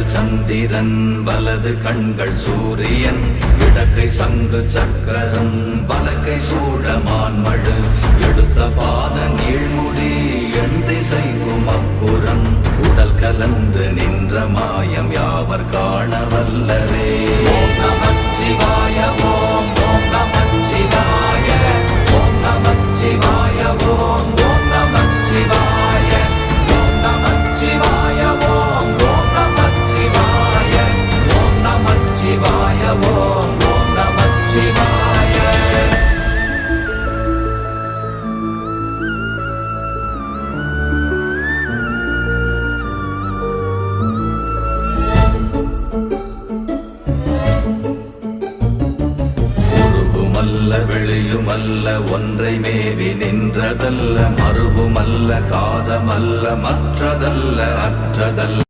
இடங்கள் சந்திரன் வலது கண்கள் சூரியன் இடக்கை சங்கு சக்கரம் வலக்கை சூழமான்மழு எடுத்த பாத நீழ்முடி எண் திசைக்கும் அப்புறம் உடல் கலந்து நின்ற மாயம் யாவர் காண வல்லரே. ஓம் நமச்சிவாய ஓம் ஓம் நமச்சிவாய ஓம் நமச்சிவாய ஓம் ஓம் நமச்சிவாய ஓம் நமச்சிவாய ஓம் ஓம் நமச்சிவாய ஓம் நமச்சிவாய ஓம் ஓம் நமச்சிவாய. வெளியுமல்ல ஒன்றை மேவி நின்றதல்ல மறுவுமல்ல காதமல்ல மற்றதல்ல அற்றதல்ல